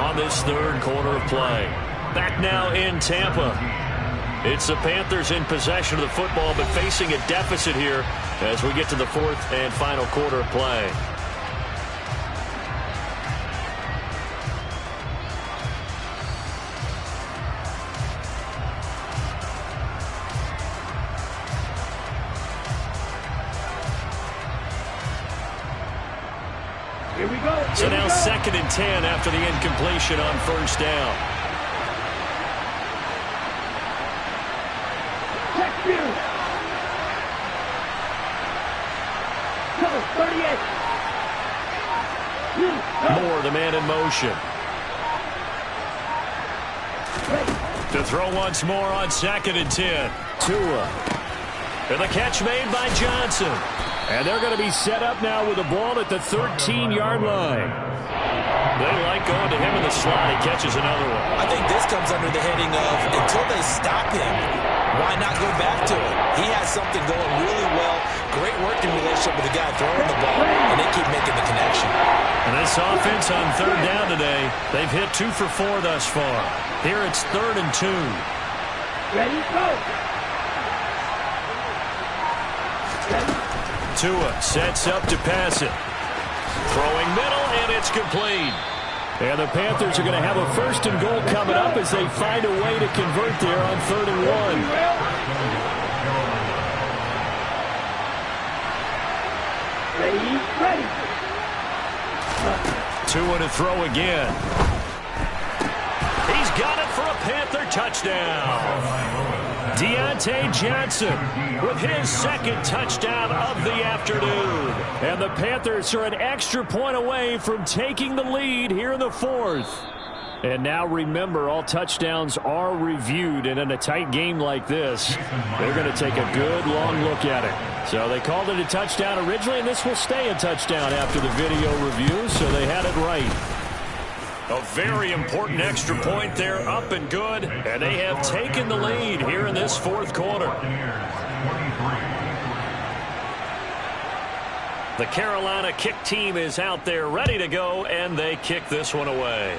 on this third quarter of play. Back now in Tampa. It's the Panthers in possession of the football, but facing a deficit here as we get to the fourth and final quarter of play. Here we go. So now 2nd and 10 after the incompletion on first down. Check view. Cover 38. Moore, the man in motion. To throw once more on 2nd and 10. Tua. And the catch made by Johnson. And they're going to be set up now with the ball at the 13-yard line. They like going to him in the slot. He catches another one. I think this comes under the heading of until they stop him, why not go back to it? He has something going really well. Great working relationship with the guy throwing the ball, and they keep making the connection. And this offense on third down today, they've hit 2 for 4 thus far. Here it's 3rd and 2. Ready, go. Tua sets up to pass it. Throwing middle, and it's complete. And the Panthers are going to have a 1st and goal coming up as they find a way to convert there on 3rd and 1. Ready. Tua to throw again. He's got it for a Panther touchdown. Deontay Johnson with his 2nd touchdown of the afternoon. And the Panthers are an extra point away from taking the lead here in the 4th. And now remember, all touchdowns are reviewed, and in a tight game like this, they're going to take a good long look at it. So they called it a touchdown originally, and this will stay a touchdown after the video review, so they had it right. A very important extra point there, up and good, and they have taken the lead here in this 4th quarter. The Carolina kick team is out there ready to go, and they kick this one away.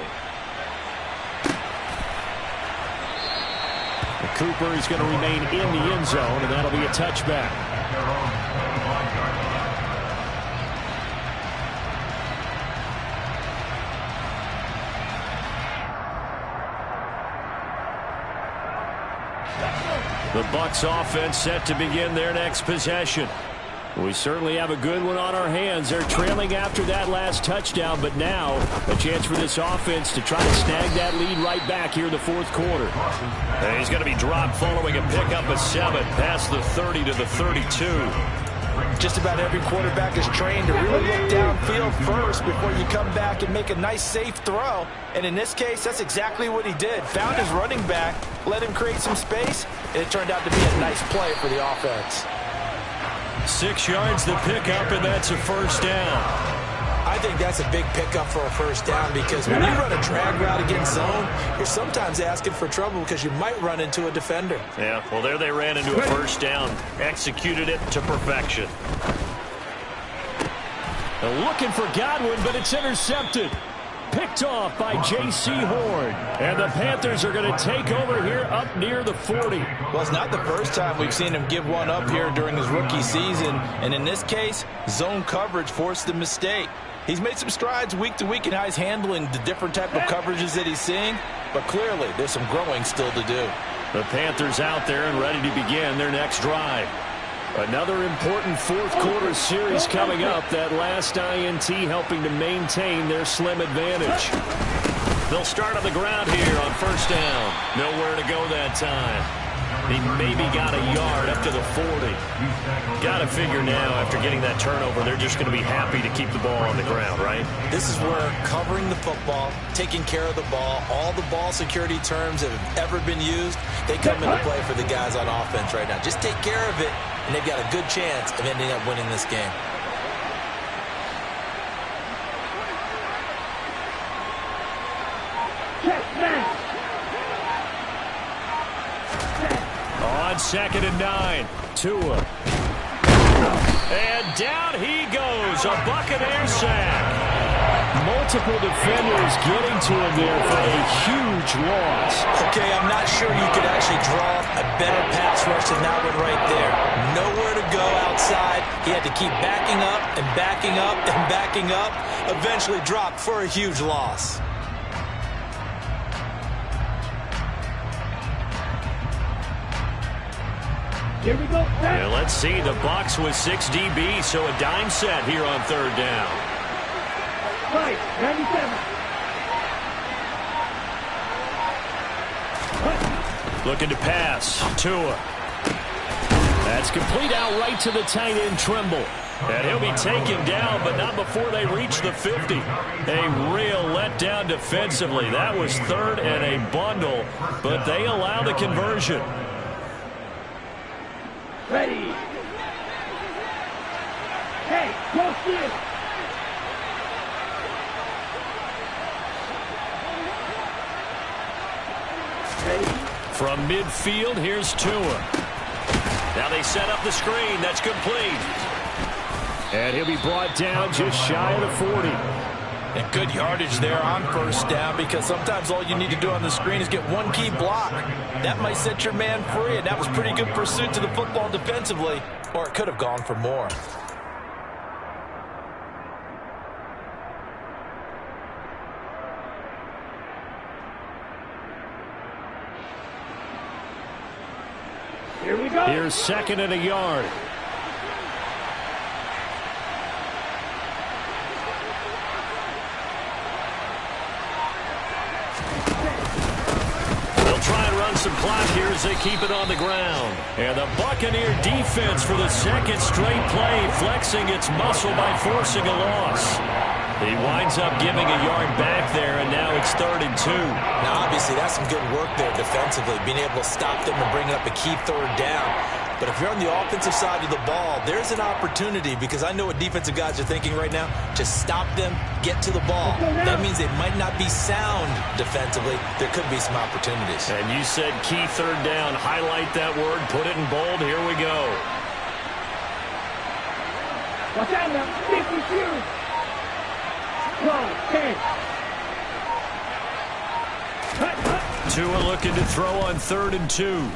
Cooper is going to remain in the end zone, and that'll be a touchback. The Bucs offense set to begin their next possession. We certainly have a good one on our hands. They're trailing after that last touchdown, but now a chance for this offense to try to snag that lead right back here in the 4th quarter. And he's going to be dropped following a pickup of 7 past the 30 to the 32. Just about every quarterback is trained to really look downfield first before you come back and make a nice, safe throw. And in this case, that's exactly what he did. Found his running back, let him create some space, and it turned out to be a nice play for the offense. 6 yards the pickup, and that's a 1st down. I think that's a big pickup for a 1st down because when you run a drag route against zone, you're sometimes asking for trouble because you might run into a defender. Yeah, well, there they ran into a 1st down. Executed it to perfection. They're looking for Godwin, but it's intercepted. Picked off by J.C. Horn. And the Panthers are going to take over here up near the 40. Well, it's not the first time we've seen him give one up here during his rookie season. And in this case, zone coverage forced the mistake. He's made some strides week to week in how he's handling the different type of coverages that he's seeing. But clearly, there's some growing still to do. The Panthers out there and ready to begin their next drive. Another important 4th quarter series coming up. That last INT helping to maintain their slim advantage. They'll start on the ground here on 1st down. Nowhere to go that time. He maybe got a yard up to the 40. Got to figure now after getting that turnover, they're just going to be happy to keep the ball on the ground, right? This is where covering the football, taking care of the ball, all the ball security terms that have ever been used, they come into play for the guys on offense right now. Just take care of it, and they've got a good chance of ending up winning this game. On 2nd and 9, Tua. And down he goes, a Buccaneer sack. Multiple defenders getting to him there for a huge loss. Okay, I'm not sure you could actually draw a better pass rush than that one right there. Nowhere to go outside. He had to keep backing up and backing up and backing up. Eventually dropped for a huge loss. Here we go. Yeah, let's see. The Bucs with 6 DB, so a dime set here on 3rd down. 97. Looking to pass. Tua. That's complete out right to the tight end, Trimble. And he'll be taken down, but not before they reach the 50. A real letdown defensively. That was 3rd and a bundle, but they allow the conversion. Ready. Hey, go steal. From midfield, here's Tua. Now they set up the screen. That's complete. And he'll be brought down just shy of the 40. And good yardage there on 1st down, because sometimes all you need to do on the screen is get one key block. That might set your man free, and that was pretty good pursuit to the football defensively, or it could have gone for more. Here we go. Here's 2nd and a yard. Some clock here as they keep it on the ground. And the Buccaneer defense for the 2nd straight play, flexing its muscle by forcing a loss. He winds up giving a yard back there, and now it's 3rd and 2. Now, obviously, that's some good work there defensively, being able to stop them and bring up a key 3rd down. But if you're on the offensive side of the ball, there's an opportunity, because I know what defensive guys are thinking right now. Just stop them, get to the ball. That means they might not be sound defensively. There could be some opportunities. And you said key 3rd down. Highlight that word. Put it in bold. Here we go. Watch out now. 52. Go, 10. Tua looking to throw on 3rd and 2.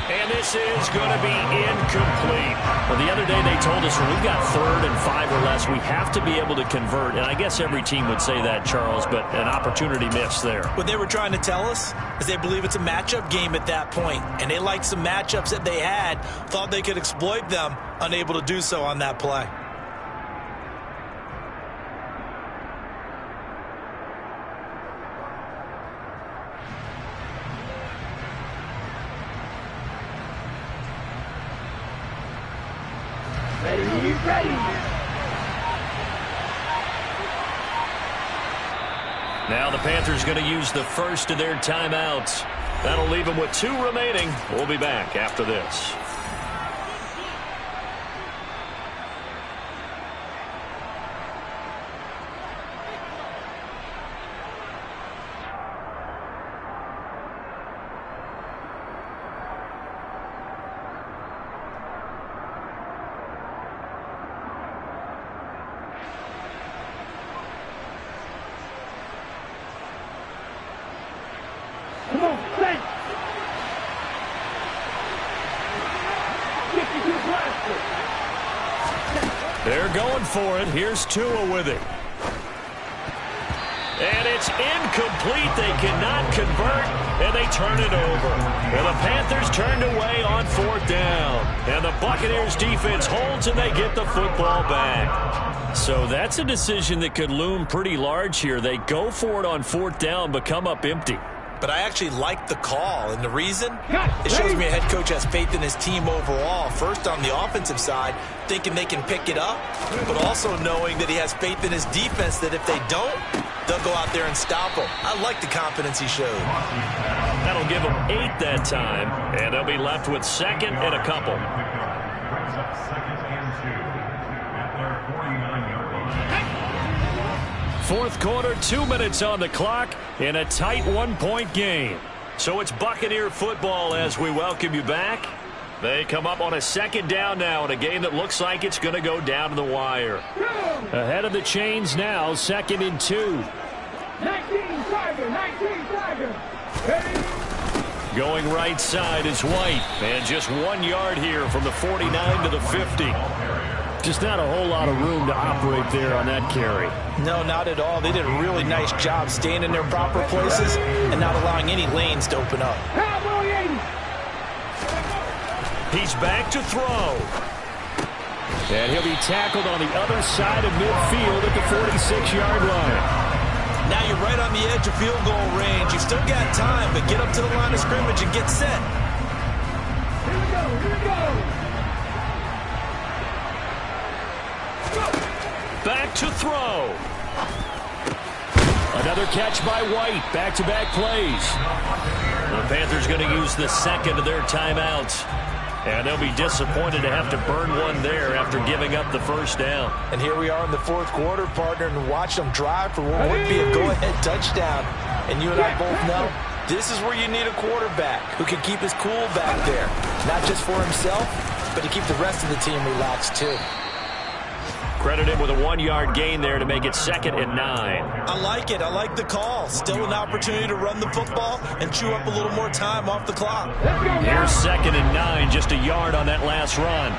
And this is going to be incomplete. Well, the other day they told us when we've got 3rd and 5 or less, we have to be able to convert. And I guess every team would say that, Charles, but an opportunity missed there. What they were trying to tell us is they believe it's a matchup game at that point. And they liked some matchups that they had, thought they could exploit them, unable to do so on that play. Ready. Now the Panthers going to use the first of their timeouts. That'll leave them with 2 remaining. We'll be back after this. Come on, set. 52 blaster. They're going for it. Here's Tua with it. And it's incomplete. They cannot convert, and they turn it over. And the Panthers turned away on 4th down. And the Buccaneers defense holds, and they get the football back. So that's a decision that could loom pretty large here. They go for it on 4th down, but come up empty. But I actually like the call, and the reason? It shows me a head coach has faith in his team overall. First, on the offensive side, thinking they can pick it up, but also knowing that he has faith in his defense that if they don't, they'll go out there and stop them. I like the confidence he showed. That'll give them 8 that time, and they'll be left with second and a couple. Fourth quarter, 2 minutes on the clock in a tight 1-point game. So it's Buccaneer football as we welcome you back. They come up on a second down now in a game that looks like it's going to go down to the wire. Ahead of the chains now, 2nd and 2. 19 Tiger. Going right side is White, and just 1 yard here from the 49 to the 50. Just not a whole lot of room to operate there on that carry. No, not at all. They did a really nice job staying in their proper places and not allowing any lanes to open up. He's back to throw. And he'll be tackled on the other side of midfield at the 46-yard line. Now you're right on the edge of field goal range. You've still got time, but get up to the line of scrimmage and get set. Here we go. Back to throw. Another catch by White. Back-to-back plays. The Panthers going to use the second of their timeouts. And they'll be disappointed to have to burn one there after giving up the first down. And here we are in the fourth quarter, partner, and watch them drive for what would be a go-ahead touchdown. And you and I both know this is where you need a quarterback who can keep his cool back there. Not just for himself, but to keep the rest of the team relaxed too. Credit him with a 1-yard gain there to make it 2nd and 9. I like it. I like the call. Still an opportunity to run the football and chew up a little more time off the clock. Here's 2nd and 9, just a yard on that last run.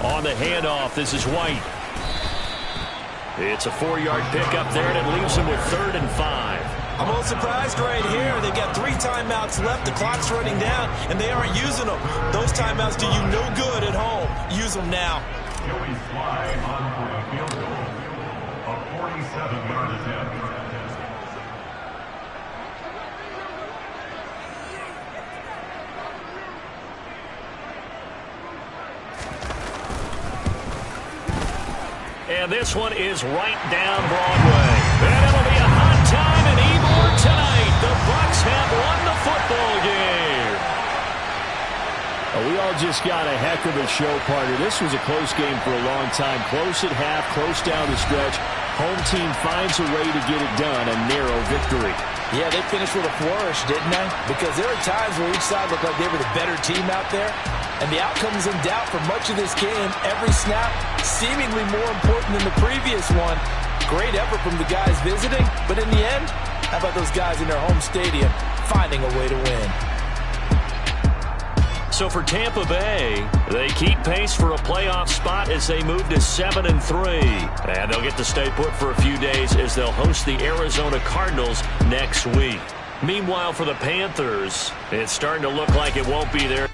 On the handoff, this is White. It's a 4-yard pickup there, and it leaves him with 3rd and 5. I'm a little surprised right here. They've got 3 timeouts left. The clock's running down, and they aren't using them. Those timeouts do you no good at home. Use them now. Joey Sly on for a field goal. A 47-yard attempt. And this one is right down Broadway. And it'll be a hot time in Ybor tonight. The Bucs have won the football game. We all just got a heck of a show, partner. This was a close game for a long time. Close at half, close down the stretch. Home team finds a way to get it done. A narrow victory. Yeah, they finished with a flourish, didn't they? Because there are times where each side looked like they were the better team out there. And the outcome is in doubt for much of this game. Every snap seemingly more important than the previous one. Great effort from the guys visiting. But in the end, how about those guys in their home stadium finding a way to win? So for Tampa Bay, they keep pace for a playoff spot as they move to 7-3. And they'll get to stay put for a few days as they'll host the Arizona Cardinals next week. Meanwhile, for the Panthers, it's starting to look like it won't be there.